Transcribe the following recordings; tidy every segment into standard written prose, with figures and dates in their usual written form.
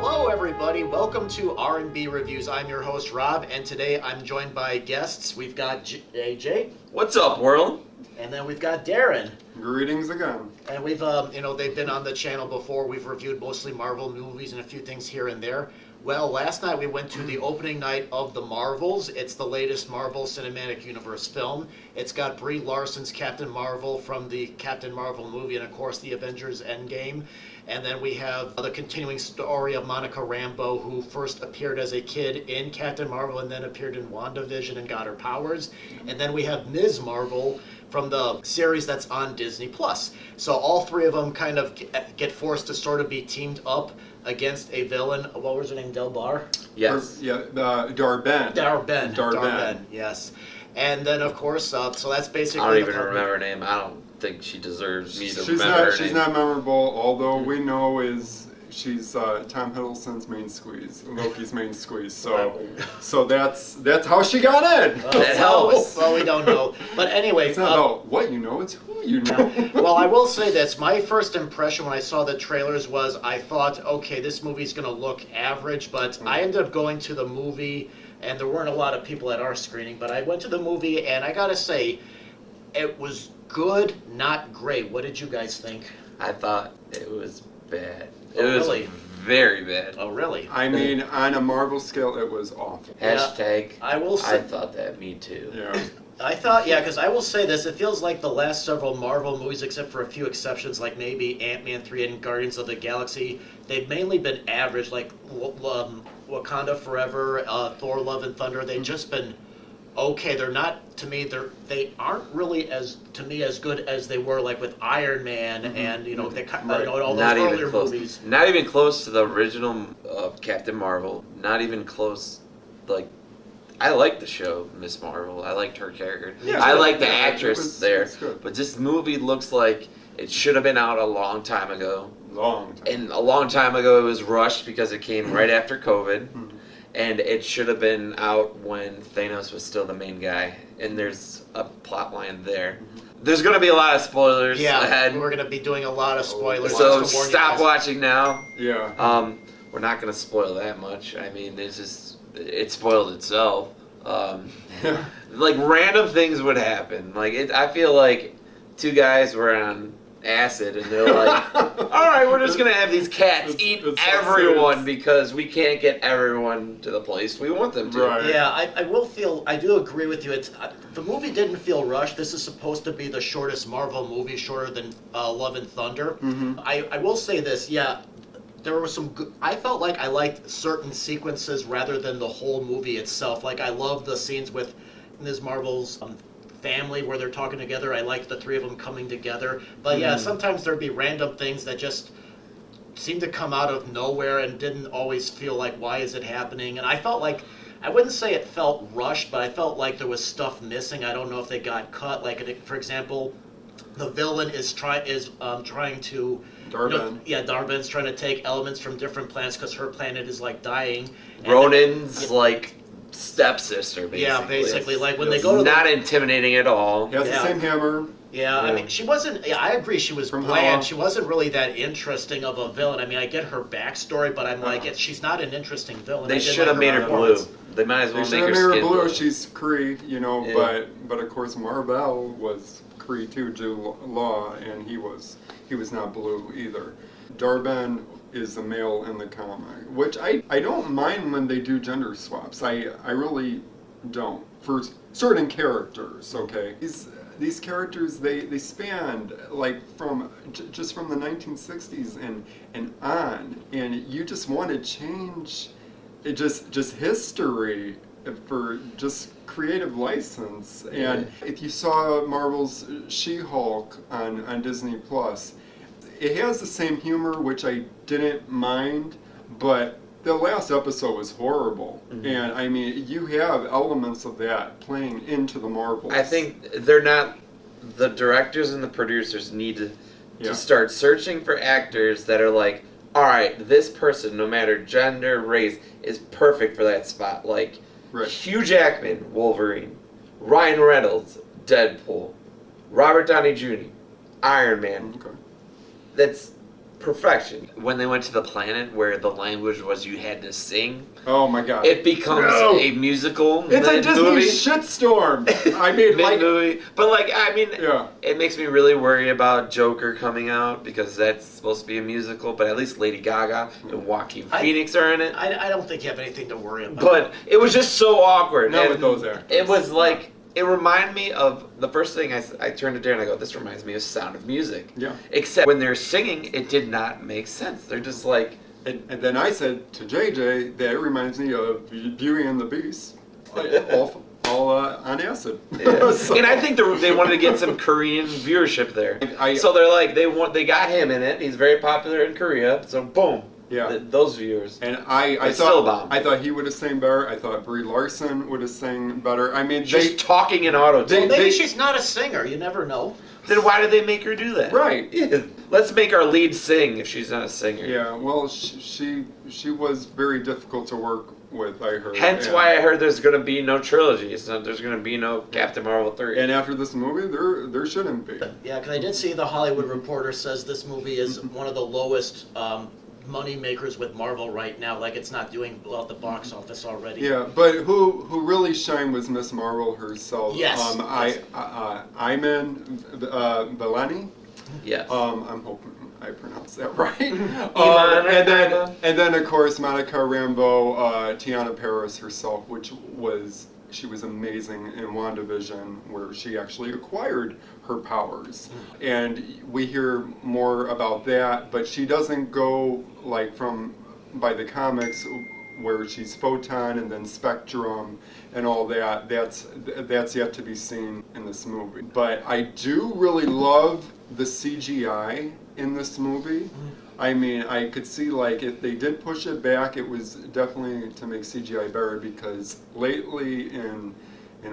Hello everybody, welcome to R&B Reviews. I'm your host Rob, and today I'm joined by guests. We've got JJ. What's up, world? And then we've got Darren. Greetings again. And we've, they've been on the channel before. We've reviewed mostly Marvel movies and a few things here and there. Well, last night we went to the opening night of The Marvels. It's the latest Marvel Cinematic Universe film. It's got Brie Larson's Captain Marvel from the Captain Marvel movie and, of course, the Avengers Endgame. And then we have the continuing story of Monica Rambeau, who first appeared as a kid in Captain Marvel and then appeared in WandaVision and got her powers. And then we have Ms. Marvel from the series that's on Disney+. So all three of them kind of get forced to sort of be teamed up against a villain. What was her name? Delbar? Yes. Darben. Darben, yes. And then, of course, so that's basically... I don't even remember her name. I don't think she deserves me to remember her name. She's not memorable, although we know she's Tom Hiddleston's main squeeze, Loki's main squeeze. So that's how she got in. That helps. Well, we don't know. But anyway... It's not about what you know, it's who you know. Well, I will say this. My first impression when I saw the trailers was I thought, okay, this movie's going to look average, but I ended up going to the movie, and there weren't a lot of people at our screening, but I went to the movie, and I got to say, it was good, not great. What did you guys think? I thought it was bad. Oh, it was really? very bad. Oh, really? I mean, on a Marvel scale, it was awful. Hashtag, I will say, I thought that, me too. Yeah. I thought, yeah, because I will say this, it feels like the last several Marvel movies, except for a few exceptions, like maybe Ant-Man 3 and Guardians of the Galaxy, they've mainly been average, like Wakanda Forever, Thor Love and Thunder, they've just been okay. They're not, to me, they aren't really as good as they were like with Iron Man and, all those Not earlier even close. movies. Not even close to the original Captain Marvel. Not even close. Like, I like the show, Miss Marvel. I liked her character. Yeah, I like the yeah, actress there. good. But this movie looks like it should have been out a long time ago. Long time. And a long time ago it was rushed because it came right after COVID. And it should have been out when Thanos was still the main guy. And there's a plot line there. There's going to be a lot of spoilers ahead. We're going to be doing a lot of spoilers. So just to warn you stop guys. watching now. Yeah. We're not going to spoil that much. I mean, it spoiled itself. Like random things would happen. Like I feel like two guys were on acid and they're like, all right, we're just gonna have these cats eat everyone because we can't get everyone to the place we want them to. Right. Yeah, I do agree with you. The movie didn't feel rushed. This is supposed to be the shortest Marvel movie, shorter than Love and Thunder. I will say this, there were some good, I felt like I liked certain sequences rather than the whole movie itself. Like I love the scenes with Ms. Marvel's family where they're talking together. I liked the three of them coming together. But yeah, sometimes there'd be random things that just seemed to come out of nowhere and didn't always feel like, why is it happening? And I felt like, I wouldn't say it felt rushed, but I felt like there was stuff missing. I don't know if they got cut. Like, for example, the villain is trying to... Darben. Darben's trying to take elements from different planets because her planet is like dying. Ronan's like stepsister, basically. Yeah, basically, like when they go to not intimidating at all. He has the same hammer. Yeah, I mean, she wasn't. Yeah, I agree. She was From bland. Holland. She wasn't really that interesting of a villain. I mean, I get her backstory, but I'm like, she's not an interesting villain. They should have made her blue. They might as well make her skin blue. She's Kree, but of course Marvel was Kree too, Jude Law, and he was not blue either. Darben is the male in the comic, which I don't mind when they do gender swaps. I really don't. For certain characters, okay? These characters, they span like from just from the 1960s and on, and you just want to change it just history for just creative license. And if you saw Marvel's She-Hulk on Disney Plus, it has the same humor, which I didn't mind, but the last episode was horrible. And I mean, you have elements of that playing into the Marvels. I think the directors and the producers need to start searching for actors that are like, all right, this person, no matter gender, race, is perfect for that spot. Like Hugh Jackman, Wolverine, Ryan Reynolds, Deadpool, Robert Downey Jr., Iron Man. Okay. perfection. When they went to the planet where the language was you had to sing, Oh my god. it becomes a musical. It's a Disney movie. shitstorm. I mean, like, Mid-movie. But, like, I mean, yeah. it makes me really worry about Joker coming out because that's supposed to be a musical, but at least Lady Gaga and Joaquin Phoenix are in it. I don't think you have anything to worry about. But it was just so awkward. Not and with those actors. It was like, it reminded me of the first thing I turned to Darren and I go, this reminds me of Sound of Music. Yeah. Except when they're singing, it did not make sense. They're just like... And then I said to JJ that it reminds me of Beauty and the Beast, all on acid. Yeah. So- And I think they wanted to get some Korean viewership there. So they're like, they got him in it. He's very popular in Korea. So boom. Yeah. Those viewers. And I still bomb. thought he would have sang better. I thought Brie Larson would have sang better. I mean, She's talking in auto tune. Maybe she's not a singer. You never know. Then why did they make her do that? Right. Yeah. Let's make our lead sing if she's not a singer. Yeah. Well, she was very difficult to work with. I heard. Hence why I heard there's going to be no trilogy. So there's going to be no Captain Marvel 3. And after this movie, there shouldn't be. Yeah, because I did see the Hollywood Reporter says this movie is one of the lowest money makers with Marvel right now. Like it's not doing well at the box office already. Yeah, but who really shined was Miss Marvel herself. Yes. Iman Vallani. Yes. I'm hoping I pronounced that right. Iman and then of course Monica Rambeau, Teyonah Parris herself, she was amazing in WandaVision, where she actually acquired her powers. And we hear more about that, but she doesn't go like by the comics where she's Photon and then Spectrum and all that. That's yet to be seen in this movie. But I do really love the CGI in this movie. I mean, I could see like if they did push it back, it was definitely to make CGI better, because lately in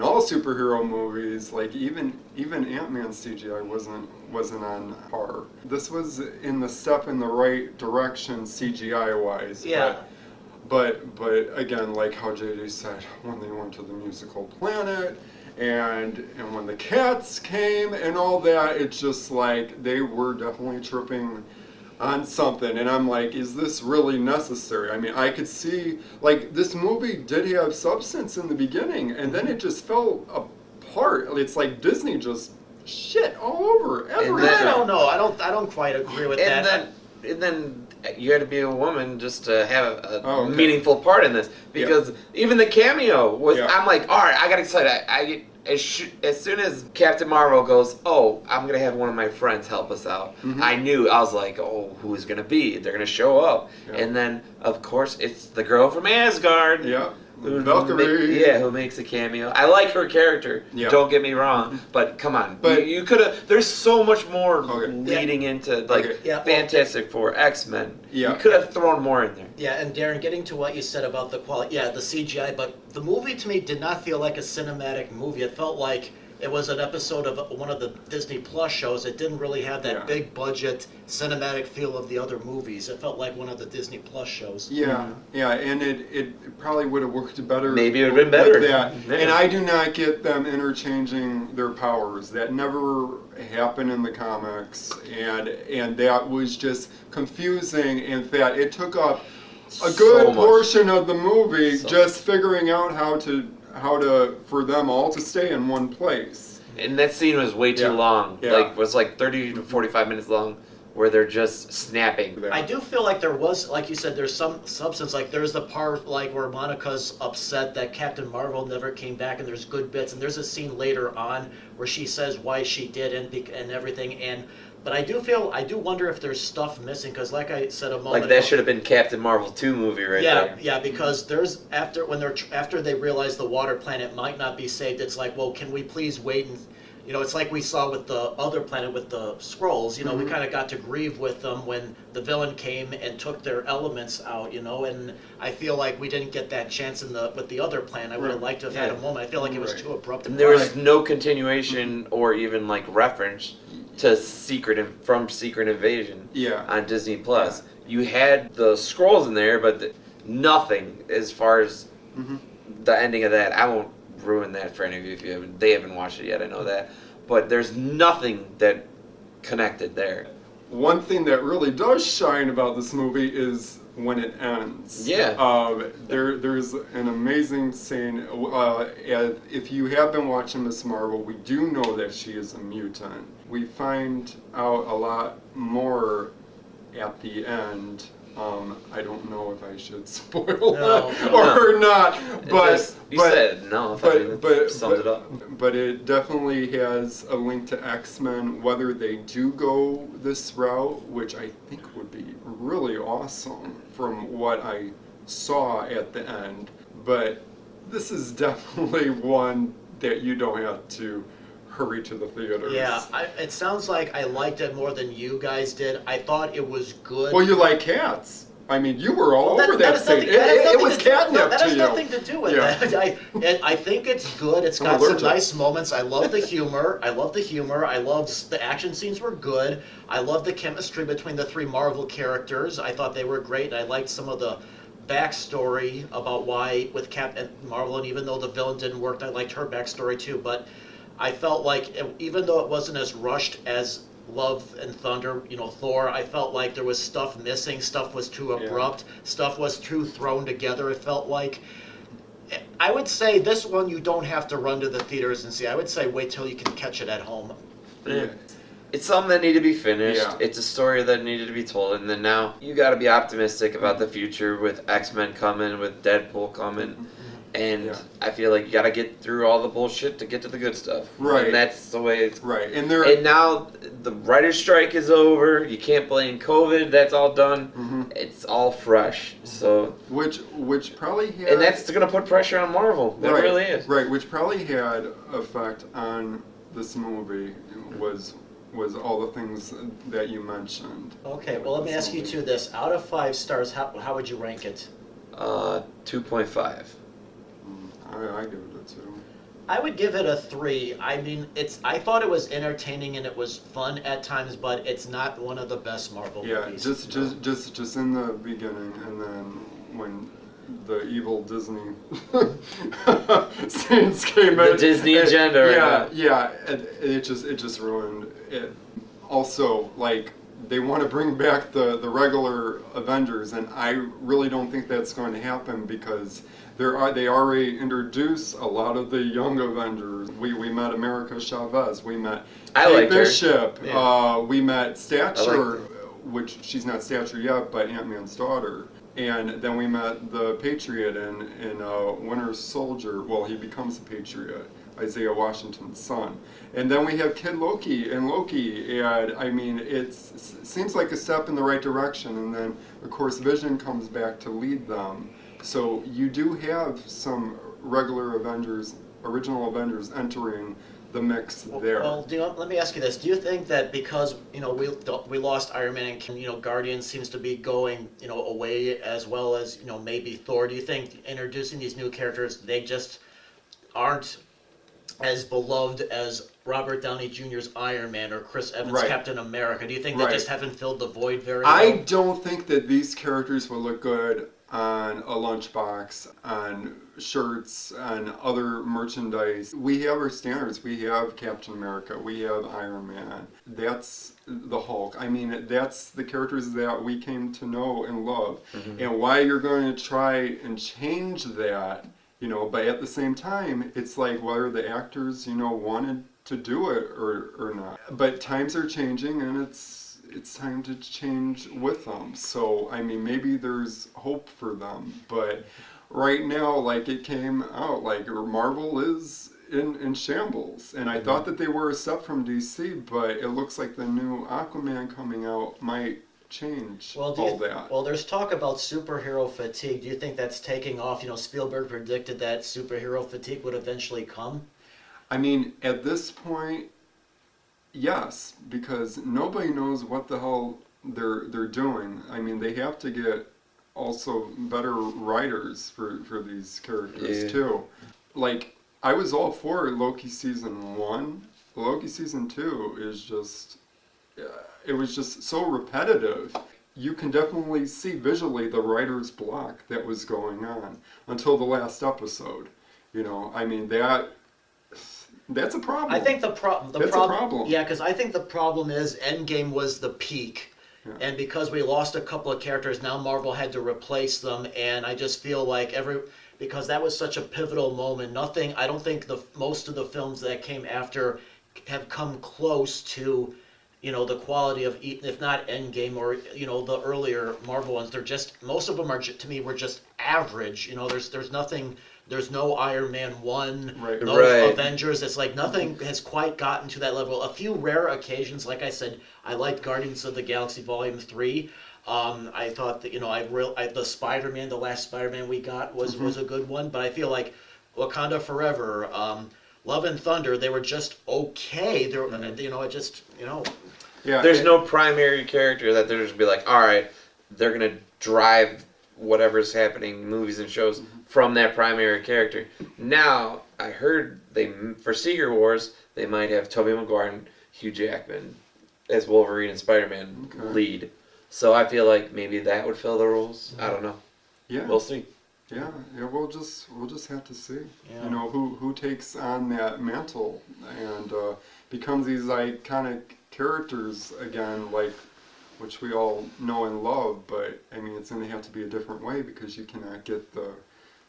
all superhero movies, like even Ant-Man's CGI wasn't on par. This was in the step in the right direction CGI wise. Yeah. But again, like how JJ said, when they went to the musical planet and when the cats came and all that, it's just like they were definitely tripping on something, and I'm like, is this really necessary? I mean, I could see, like, this movie did have substance in the beginning, and then it just fell apart. It's like Disney just shit all over everything. I don't know. I don't quite agree with that. And then you had to be a woman just to have a okay. meaningful part in this, because even the cameo was. Yeah. I'm like, all right, I got excited. As soon as Captain Marvel goes, oh, I'm gonna have one of my friends help us out. I was like, oh, who's gonna be? They're gonna show up, and then of course it's the girl from Asgard. Yeah. Valkyrie. Who makes a cameo. I like her character. Yeah. Don't get me wrong, but come on, But you could have. There's so much more leading into Fantastic Four, X-Men. Yeah. You could have thrown more in there. Yeah, and Darren, getting to what you said about the quality, the CGI, but the movie to me did not feel like a cinematic movie. It felt like it was an episode of one of the Disney Plus shows. It didn't really have that big budget cinematic feel of the other movies. It felt like one of the Disney Plus shows. Yeah, and it probably would have worked better. Maybe it would have been better. With that. Yeah. And I do not get them interchanging their powers. That never happened in the comics, and that was just confusing. In fact, it took up a good portion of the movie just figuring out how to for them all to stay in one place. And that scene was way too long. Yeah. Like was like 30 to 45 minutes long, where they're just snapping. I do feel like there was, like you said, there's some substance. Like there's the part like where Monica's upset that Captain Marvel never came back, and there's good bits. And there's a scene later on where she says why she did and everything. But I do wonder if there's stuff missing, because like I said a moment Like that should have been Captain Marvel 2 movie right there. Yeah, because there's after they realize the water planet might not be saved, it's like, well, can we please wait and it's like we saw with the other planet with the Skrulls. We kind of got to grieve with them when the villain came and took their elements out. And I feel like we didn't get that chance with the other planet. I would have liked to have had a moment. I feel like it was too abrupt. And there was no continuation or even like reference to Secret Invasion on Disney Plus. You had the Skrulls in there, but nothing as far as the ending of that. I won't ruin that for any of you if they haven't watched it yet. I know that, but there's nothing that connected there. one thing that really does shine about this movie is when it ends. Yeah. There's an amazing scene. If you have been watching Miss Marvel, we do know that she is a mutant. We find out a lot more at the end. I don't know if I should spoil that or not, but you said no. That summed it up. But it definitely has a link to X-Men. Whether they do go this route, which I think would be really awesome from what I saw at the end, but this is definitely one that you don't have to hurry to the theaters. Yeah, it sounds like I liked it more than you guys did. I thought it was good. Well, you like cats. I mean, you were all over that scene. scene. It was catnip that to has you. nothing to do with that. I think it's good. It's got some nice moments. I love the humor. I love the action scenes were good. I love the chemistry between the three Marvel characters. I thought they were great. I liked some of the backstory about why with Captain Marvel, and even though the villain didn't work, I liked her backstory too. But I felt like even though it wasn't as rushed as Love and Thunder, Thor, I felt like there was stuff missing, stuff was too abrupt, stuff was too thrown together. It felt like, I would say this one you don't have to run to the theaters and see. I would say wait till you can catch it at home. Yeah. It's something that needed to be finished. Yeah. It's a story that needed to be told, and then now you got to be optimistic about the future with X-Men coming, with Deadpool coming. And I feel like you got to get through all the bullshit to get to the good stuff. Right. And that's the way it's... Right. And now the writer's strike is over. You can't blame COVID. That's all done. Mm-hmm. It's all fresh. So... Which probably had... And that's going to put pressure on Marvel. That really is. Right. Which probably had effect on this movie was all the things that you mentioned. Okay. Well, let me ask you two this. Out of 5 stars, how would you rank it? 2.5. I give it a 2. I would give it a 3. I mean, I thought it was entertaining and it was fun at times, but it's not one of the best Marvel movies. Just in the beginning, and then when the evil Disney scenes came in. The Disney agenda. It just ruined it. Also, like, they want to bring back the regular Avengers, and I really don't think that's going to happen because they already introduced a lot of the young Avengers. We met America Chavez. We met Kate Bishop. Yeah. We met Stature, which she's not Stature yet, but Ant-Man's daughter. And then we met the Patriot in Winter Soldier. Well, he becomes a Patriot, Isaiah Washington's son. And then we have Kid Loki, and I mean, it seems like a step in the right direction. And then, of course, Vision comes back to lead them. So you do have some regular Avengers, original Avengers entering the mix there. Well, let me ask you this. Do you think that because, we lost Iron Man and, Guardians seems to be going, away as well as, maybe Thor, do you think introducing these new characters, they just aren't as beloved as Robert Downey Jr.'s Iron Man or Chris Evans' Captain America? Do you think they just haven't filled the void very well? I don't think that these characters will look good on a lunchbox, on shirts, on other merchandise. We have our standards. We have Captain America. We have Iron Man. That's the Hulk. I mean, that's the characters that we came to know and love. Mm-hmm. And why you're going to try and change that, but at the same time, it's like whether the actors, wanted to do it or not. But times are changing, and it's time to change with them. So, I mean, maybe there's hope for them. But right now, like, it came out, like, Marvel is in shambles. And I thought that they were a step from DC, but it looks like the new Aquaman coming out might change that. Well, there's talk about superhero fatigue. Do you think that's taking off? Spielberg predicted that superhero fatigue would eventually come. I mean, at this point, yes, because nobody knows what the hell they're doing. I mean, they have to get also better writers for these characters too. Like, I was all for Loki season 1. Loki season 2 is just, it was just so repetitive. You can definitely see visually the writer's block that was going on until the last episode. I mean, That's a problem. I think the That's a problem. Yeah, because I think the problem is Endgame was the peak. Yeah. And because we lost a couple of characters, now Marvel had to replace them, and I just feel like because that was such a pivotal moment. I don't think most of the films that came after have come close to, the quality of, if not Endgame or the earlier Marvel ones. They're just, most of them to me were just average. There's nothing. There's no Iron Man 1, Right. no Right. Avengers. It's like nothing has quite gotten to that level. A few rare occasions, like I said, I liked Guardians of the Galaxy Volume 3. I thought that, the Spider-Man, the last Spider-Man we got was a good one. But I feel like Wakanda Forever, Love and Thunder, they were just okay. They were, Yeah. There's no primary character that they're just be like, all right, they're gonna drive whatever's happening, movies and shows, from that primary character. Now, I heard for Secret Wars, they might have Tobey Maguire and Hugh Jackman as Wolverine and Spider-Man lead. So I feel like maybe that would fill the roles. I don't know. Yeah. We'll see. Yeah, we'll just have to see. Yeah. Who takes on that mantle and becomes these iconic characters again, which we all know and love. But I mean, it's going to have to be a different way because you cannot get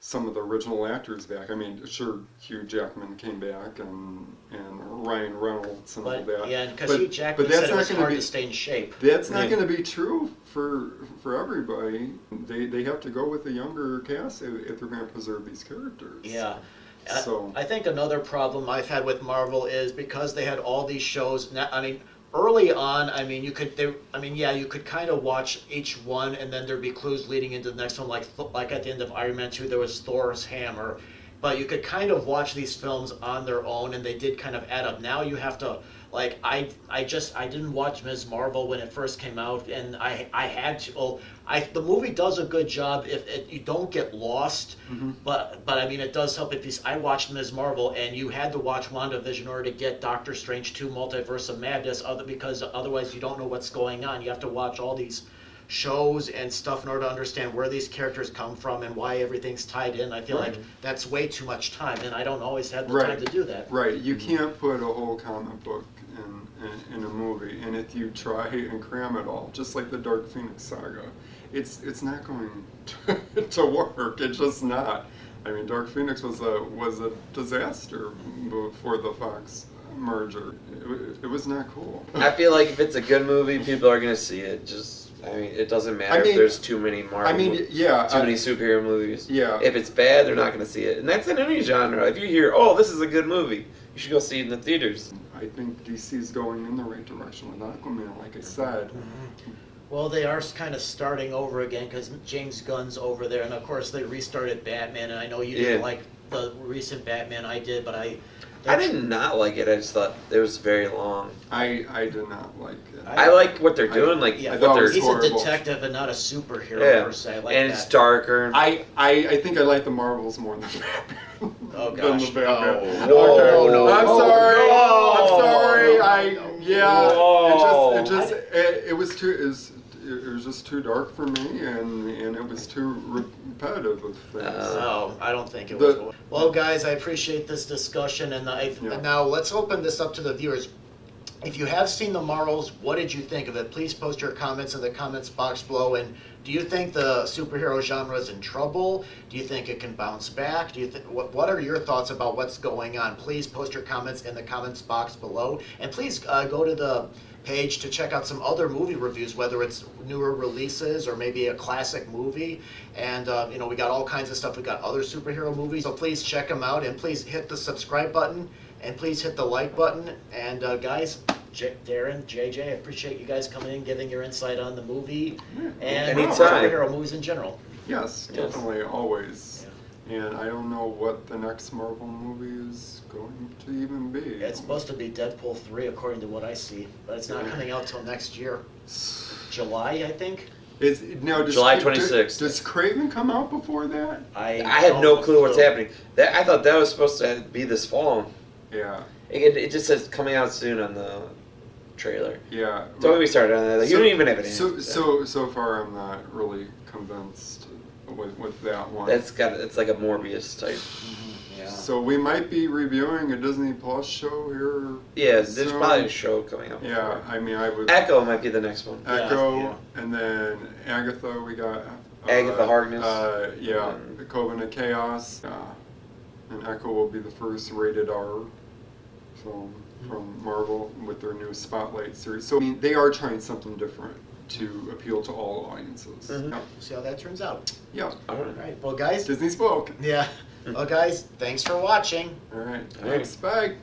some of the original actors back. I mean, sure, Hugh Jackman came back and Ryan Reynolds and all that. Yeah, because Hugh Jackman said it was hard to stay in shape. That's not going to be true for everybody. They have to go with the younger cast if they're going to preserve these characters. Yeah. So I think another problem I've had with Marvel is because they had all these shows. Early on, you could kind of watch each one, and then thered be clues leading into the next one. Like at the end of Iron Man 2, there was Thor's hammer, but you could kind of watch these films on their own, and they did kind of add up. Now you have to. I didn't watch Ms. Marvel when it first came out, and I had to. The movie does a good job if you don't get lost, but it does help if I watched Ms. Marvel, and you had to watch WandaVision in order to get Doctor Strange 2 Multiverse of Madness, because otherwise you don't know what's going on. You have to watch all these shows and stuff in order to understand where these characters come from and why everything's tied in. I feel like that's way too much time, and I don't always have the time to do that. Right. You can't put a whole comic book in a movie, and if you try and cram it all, just like the Dark Phoenix saga, it's not going to work. It's just not. I mean, Dark Phoenix was a disaster before the Fox merger. It was not cool. I feel like if it's a good movie, people are going to see it. It doesn't matter if there's too many Marvel many superhero movies. Yeah. If it's bad, they're not going to see it. And that's in any genre. If you hear, oh, this is a good movie, you should go see it in the theaters. I think DC's going in the right direction with Aquaman, like I said. Well, they are kind of starting over again because James Gunn's over there, and of course they restarted Batman. And I know you didn't like the recent Batman. I did, but I did not like it. I just thought it was very long. I did not like it. I like what they're doing. He's a detective and not a superhero per se. It's darker. I think I like the Marvels more than Batman. Oh gosh! Than the Batman. No. I'm sorry. No. I'm sorry. No. It was just too dark for me, and it was too repetitive of things. No, I don't think it was. Well, guys, I appreciate this discussion, and now let's open this up to the viewers. If you have seen the Marvels, what did you think of it? Please post your comments in the comments box below. And do you think the superhero genre is in trouble? Do you think it can bounce back? Do you what are your thoughts about what's going on? Please post your comments in the comments box below, and please go to the page to check out some other movie reviews, whether it's newer releases or maybe a classic movie. And we got all kinds of stuff. We got other superhero movies, so please check them out, and please hit the subscribe button, and please hit the like button. And guys, Darren, JJ, I appreciate you guys coming in, giving your insight on the movie and superhero movies in general. Yes, definitely, always. And I don't know what the next Marvel movie is going to even be. It's supposed to be Deadpool 3, according to what I see, but it's not coming out till next year. July, I think. July 26th. Does Craven come out before that? I had no clue what's happening. I thought that was supposed to be this fall. Yeah. It just says coming out soon on the trailer. Yeah. Don't get me started on that. You don't even have any. So far, I'm not really convinced with that one. It's like a Morbius type. Yeah. So we might be reviewing a Disney Plus show here. Yeah, there's soon. probably a show coming up. Yeah, before. I mean, I would. Echo might be the next one. Echo, Yeah. and then Agatha, we got. Agatha Harkness. Yeah, the Coven of Chaos. And Echo will be the first rated R film from Marvel with their new Spotlight series. So I mean, they are trying something different to appeal to all audiences. Mhm. Yeah. We'll see how that turns out. Yeah. All right. All right. Well, guys. Disney spoke. Yeah. Well, guys, thanks for watching. All right. All right. Thanks. Bye.